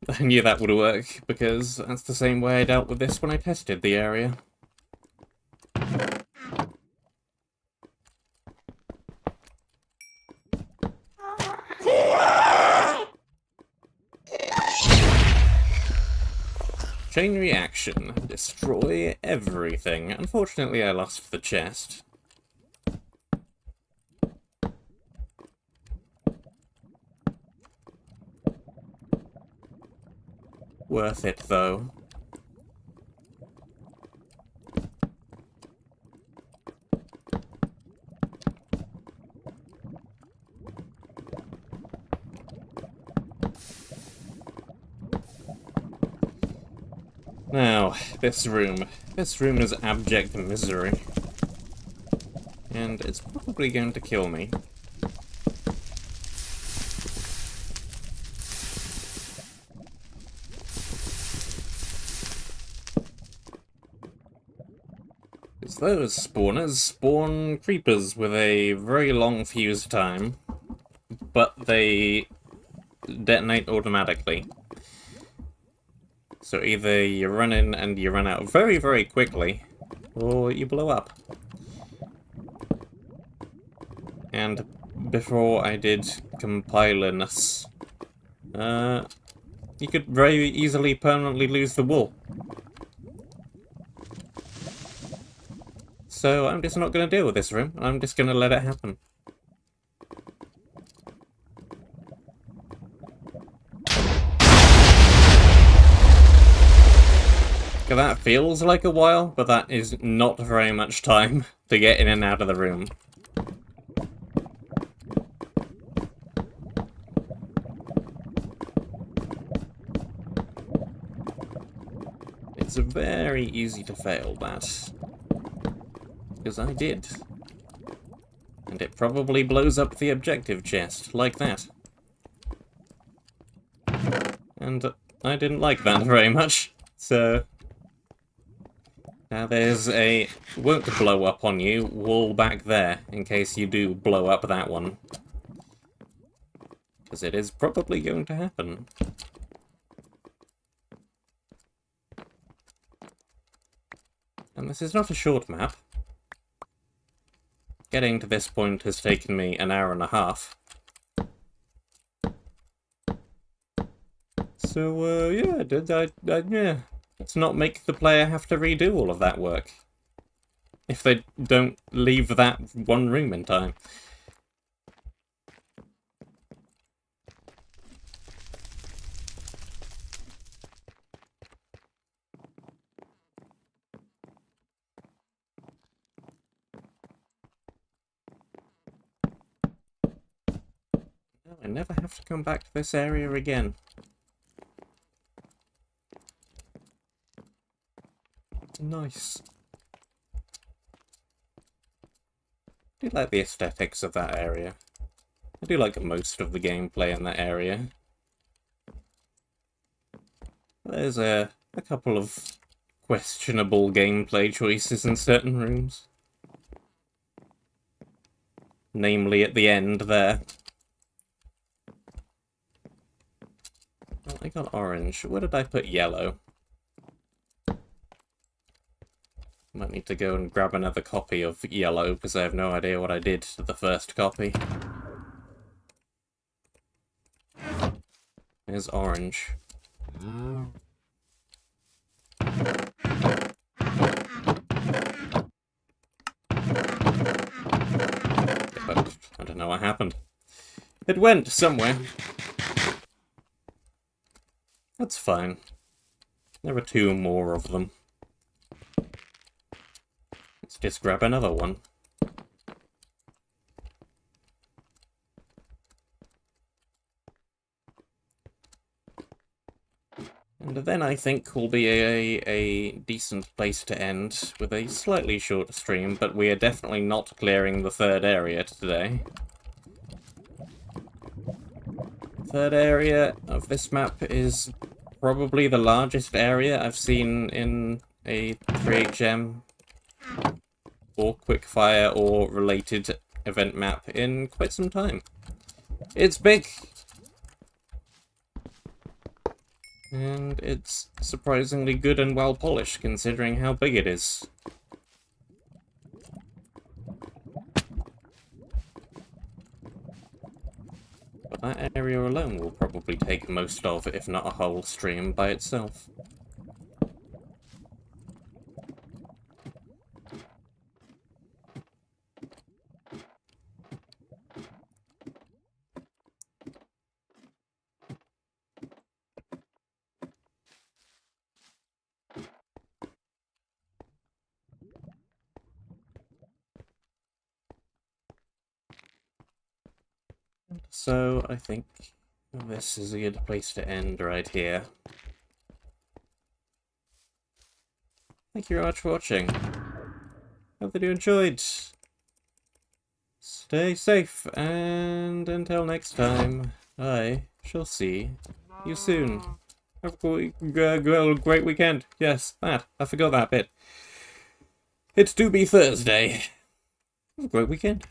I knew that would work, because that's the same way I dealt with this when I tested the area. Chain reaction. Destroy everything. Unfortunately, I lost the chest. Worth it, though. Now, this room. This room is abject misery. And it's probably going to kill me. Because those spawners spawn creepers with a very long fuse time, but they detonate automatically. So either you run in and you run out very, very quickly, or you blow up. And before I did compileness, you could very easily permanently lose the wool. So I'm just not going to deal with this room, I'm just going to let it happen. That feels like a while, but that is not very much time to get in and out of the room. It's very easy to fail that. Because I did. And it probably blows up the objective chest, like that. And I didn't like that very much, so... Now there's a won't blow up on you wall back there, in case you do blow up that one. Because it is probably going to happen. And this is not a short map. Getting to this point has taken me an hour and a half. So, yeah, yeah. Let's not make the player have to redo all of that work. If they don't leave that one room in time. No, I never have to come back to this area again. Nice. I do like the aesthetics of that area. I do like most of the gameplay in that area. There's a couple of questionable gameplay choices in certain rooms. Namely at the end there. Well, I got orange. Where did I put yellow? Might need to go and grab another copy of yellow, because I have no idea what I did to the first copy. There's orange. But I don't know what happened. It went somewhere. That's fine. There are two more of them. just grab another one. And then I think will be a decent place to end with a slightly shorter stream, but we are definitely not clearing the third area today. Third area of this map is probably the largest area I've seen in a 3HM or quickfire or related event map in quite some time. It's big! And it's surprisingly good and well polished considering how big it is. But that area alone will probably take most of, if not a whole stream by itself. So I think this is a good place to end right here. Thank you very much for watching. Hope that you enjoyed. Stay safe, and until next time, I shall see you soon. Have a great weekend. Yes, that. I forgot that bit. It's to be Thursday. Have a great weekend.